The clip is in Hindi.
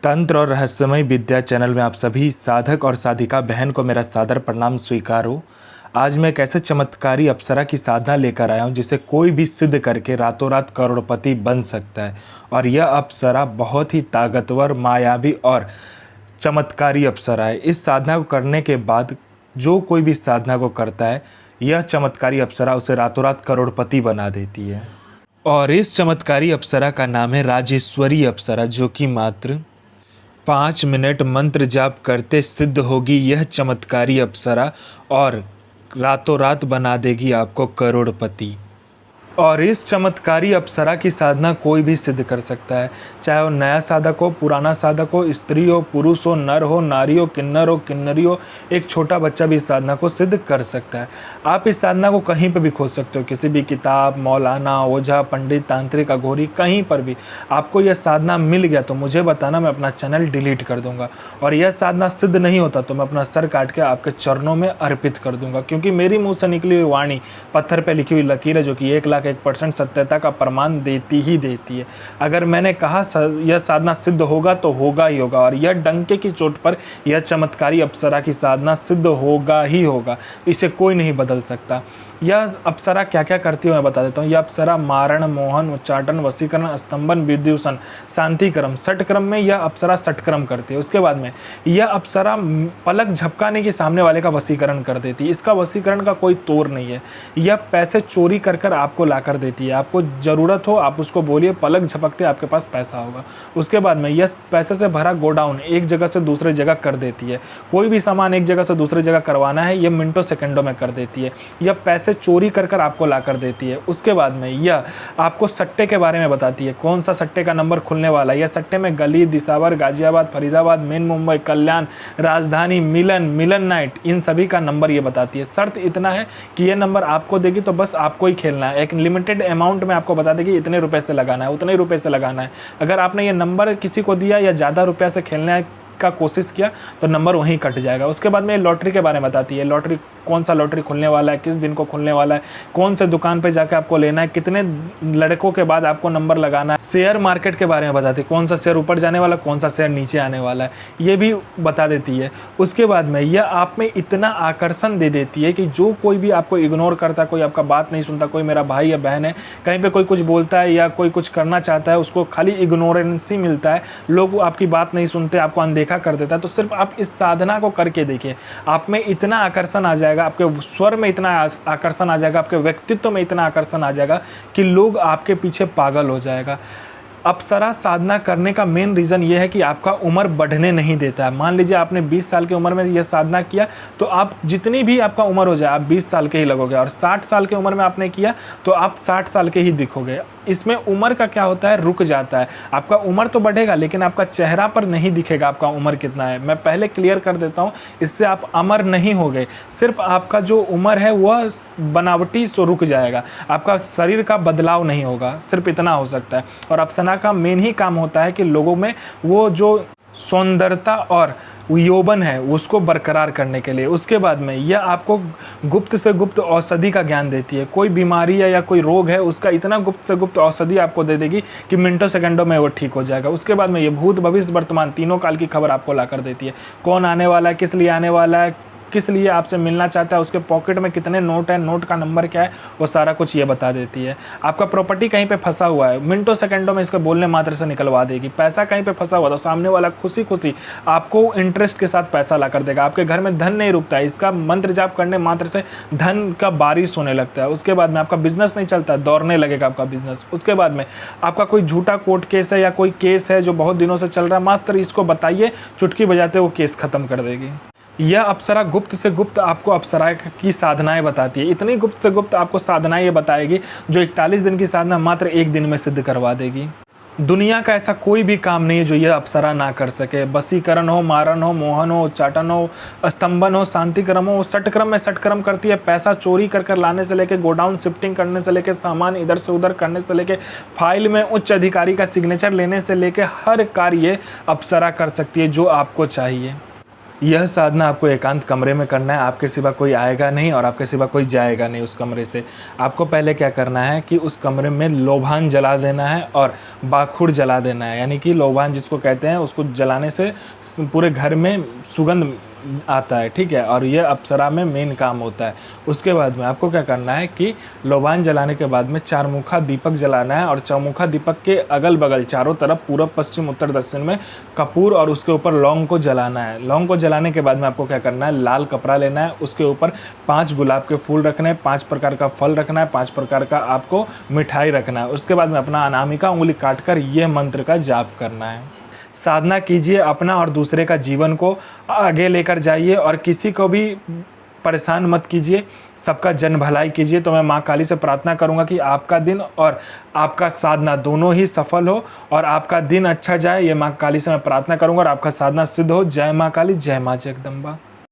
तंत्र और रहस्यमय विद्या चैनल में आप सभी साधक और साधिका बहन को मेरा सादर प्रणाम स्वीकार हो। आज मैं एक ऐसे चमत्कारी अप्सरा की साधना लेकर आया हूँ जिसे कोई भी सिद्ध करके रातों रात करोड़पति बन सकता है। और यह अप्सरा बहुत ही ताकतवर, मायावी और चमत्कारी अप्सरा है। इस साधना को करने के बाद जो कोई भी साधना को करता है, यह चमत्कारी अप्सरा उसे रातों रात करोड़पति बना देती है। और इस चमत्कारी अप्सरा का नाम है राजेश्वरी अप्सरा, जो कि मात्र 5 मिनट मंत्र जाप करते सिद्ध होगी यह चमत्कारी अप्सरा और रातों रात बना देगी आपको करोड़पति। और इस चमत्कारी अप्सरा की साधना कोई भी सिद्ध कर सकता है, चाहे वो नया साधक हो, पुराना साधक हो, स्त्री हो, पुरुष हो, नर हो, नारी हो, किन्नरी हो, एक छोटा बच्चा भी इस साधना को सिद्ध कर सकता है। आप इस साधना को कहीं पर भी खोज सकते हो, किसी भी किताब, मौलाना, ओझा, पंडित, तांत्रिक, अघोरी, कहीं पर भी आपको यह साधना मिल गया तो मुझे बताना, मैं अपना चैनल डिलीट कर दूंगा। और यह साधना सिद्ध नहीं होता तो मैं अपना सर काट के आपके चरणों में अर्पित कर दूंगा, क्योंकि मेरी मुँह से निकली हुई वाणी पत्थर पर लिखी हुई लकीर है, जो कि 1,01% सत्यता का प्रमाण देती ही देती है। अगर मैंने कहा यह साधना सिद्ध होगा तो होगा ही होगा, और यह डंके की चोट पर यह चमत्कारी अप्सरा की साधना सिद्ध होगा ही होगा। इसे कोई नहीं बदल सकता। यह अप्सरा क्या क्या करती है मैं बता देता हूँ। यह अप्सरा मारण, मोहन, उच्चाटन, वशीकरण, स्तंभन, विद्युषण, शांतिक्रम, षटक्रम में यह अप्सरा षटक्रम करती है। उसके बाद में यह अप्सरा पलक झपकाने के सामने वाले का वशीकरण कर देती है। इसका वशीकरण का कोई तोड़ नहीं है। यह पैसे चोरी कर कर आपको ला कर देती है। आपको ज़रूरत हो आप उसको बोलिए, पलक झपकते आपके पास पैसा होगा। उसके बाद में यह पैसे से भरा गोडाउन एक जगह से दूसरे जगह कर देती है। कोई भी सामान एक जगह से दूसरी जगह करवाना है, यह मिनटों सेकंडों में कर देती है। यह पैसे चोरी कर कर आपको ला कर देती है। उसके बाद में यह आपको सट्टे के बारे में बताती है, कौन सा सट्टे का नंबर खुलने वाला है। यह सट्टे में गली, दिसावर, गाजियाबाद, फरीदाबाद, मेन मुंबई, कल्याण, राजधानी, मिलन नाइट, इन सभी का नंबर ये बताती है। शर्त इतना है कि ये नंबर आपको देगी तो बस आपको ही खेलना है। एक लिमिटेड अमाउंट में आपको बता देगी इतने रुपए से लगाना है, उतने रुपए से लगाना है। अगर आपने ये नंबर किसी को दिया या ज़्यादा रुपया से खेलने का कोशिश किया तो नंबर वहीं कट जाएगा। उसके बाद में लॉटरी के बारे में बताती है, लॉटरी कौन सा लॉटरी खुलने वाला है, किस दिन को खुलने वाला है, कौन से दुकान पे जाके आपको लेना है, कितने लड़कों के बाद आपको नंबर लगाना है। शेयर मार्केट के बारे में बताती है, कौन सा शेयर ऊपर जाने वाला, कौन सा शेयर नीचे आने वाला है, ये भी बता देती है। उसके बाद में यह आप में इतना आकर्षण दे देती है कि जो कोई भी आपको इग्नोर करता है, कोई आपका बात नहीं सुनता, कोई मेरा भाई या बहन है कहीं पर कोई कुछ बोलता है या कोई कुछ करना चाहता है, उसको खाली इग्नोरेंस ही मिलता है, लोग आपकी बात नहीं सुनते, आपको अनदेखा कर देता है। तो सिर्फ आप इस साधना को करके देखिए, आप में इतना आकर्षण आ जाएगा, आपके स्वर में इतना आकर्षण आ जाएगा, आपके व्यक्तित्व में इतना आकर्षण आ जाएगा कि लोग आपके पीछे पागल हो जाएगा। अप्सरा साधना करने का मेन रीज़न ये है कि आपका उम्र बढ़ने नहीं देता है। मान लीजिए आपने 20 साल की उम्र में यह साधना किया तो आप जितनी भी आपका उम्र हो जाए आप 20 साल के ही लगोगे, और 60 साल की उम्र में आपने किया तो आप 60 साल के ही दिखोगे। इसमें उम्र का क्या होता है, रुक जाता है। आपका उम्र तो बढ़ेगा लेकिन आपका चेहरा पर नहीं दिखेगा आपका उम्र कितना है। मैं पहले क्लियर कर देता हूँ, इससे आप अमर नहीं हो गए, सिर्फ आपका जो उम्र है वह बनावटी सो रुक जाएगा, आपका शरीर का बदलाव नहीं होगा, सिर्फ इतना हो सकता है। और अप्सरा का मेन ही काम होता है कि लोगों में वो जो सौंदर्यता और यौवन है उसको बरकरार करने के लिए। उसके बाद में यह आपको गुप्त से गुप्त औषधि का ज्ञान देती है। कोई बीमारी है या कोई रोग है उसका इतना गुप्त से गुप्त औषधि आपको दे देगी कि मिनटों सेकंडों में वो ठीक हो जाएगा। उसके बाद में ये भूत, भविष्य, वर्तमान तीनों काल की खबर आपको ला कर देती है। कौन आने वाला है, किस लिए आने वाला है, किस लिए आपसे मिलना चाहता है, उसके पॉकेट में कितने नोट है, नोट का नंबर क्या है, वो सारा कुछ ये बता देती है। आपका प्रॉपर्टी कहीं पे फंसा हुआ है, मिनटों सेकंडों में इसके बोलने मात्र से निकलवा देगी। पैसा कहीं पे फंसा हुआ तो सामने वाला खुशी खुशी आपको इंटरेस्ट के साथ पैसा ला कर देगा। आपके घर में धन नहीं रुकता है, इसका मंत्र जाप करने मात्र से धन का बारिश होने लगता है। उसके बाद में आपका बिजनेस नहीं चलता, दौड़ने लगेगा आपका बिजनेस। उसके बाद में आपका कोई झूठा कोर्ट केस है या कोई केस है जो बहुत दिनों से चल रहा है, मात्र इसको बताइए, चुटकी बजाते वो केस खत्म कर देगी। यह अप्सरा गुप्त से गुप्त आपको अप्सरा की साधनाएं बताती है। इतनी गुप्त से गुप्त आपको साधनाएं ये बताएगी जो 41 दिन की साधना मात्र 1 दिन में सिद्ध करवा देगी। दुनिया का ऐसा कोई भी काम नहीं है जो यह अप्सरा ना कर सके। वशीकरण हो, मारण हो, मोहन हो, उच्चाटन हो, स्तंभन हो, शांतिक्रम हो, षटक्रम में षटक्रम करती है। पैसा चोरी कर कर लाने से लेके, गोडाउन शिफ्टिंग करने से लेके, सामान इधर से उधर करने से लेके, फाइल में उच्च अधिकारी का सिग्नेचर लेने से लेके हर कार्य अप्सरा कर सकती है जो आपको चाहिए। यह साधना आपको एकांत कमरे में करना है, आपके सिवा कोई आएगा नहीं और आपके सिवा कोई जाएगा नहीं उस कमरे से। आपको पहले क्या करना है कि उस कमरे में लोबान जला देना है और बाखुड़ जला देना है, यानी कि लोबान जिसको कहते हैं, उसको जलाने से पूरे घर में सुगंध आता है, ठीक है। और ये अप्सरा में मेन काम होता है। उसके बाद में आपको क्या करना है कि लोबान जलाने के बाद में चारमुखा दीपक जलाना है और चौमुखा दीपक के अगल बगल चारों तरफ पूर्व पश्चिम उत्तर दक्षिण में कपूर और उसके ऊपर लौंग को जलाना है। लौंग को जलाने के बाद में आपको क्या करना है, लाल कपड़ा लेना है, उसके ऊपर 5 गुलाब के फूल रखने हैं, 5 प्रकार का फल रखना है, 5 प्रकार का आपको मिठाई रखना है। उसके बाद में अपना अनामिका उंगली काटकर यह मंत्र का जाप करना है। साधना कीजिए, अपना और दूसरे का जीवन को आगे लेकर जाइए और किसी को भी परेशान मत कीजिए, सबका जन भलाई कीजिए। तो मैं माँ काली से प्रार्थना करूँगा कि आपका दिन और आपका साधना दोनों ही सफल हो और आपका दिन अच्छा जाए। ये माँ काली से मैं प्रार्थना करूँगा और आपका साधना सिद्ध हो। जय माँ काली, जय माँ जगदम्बा।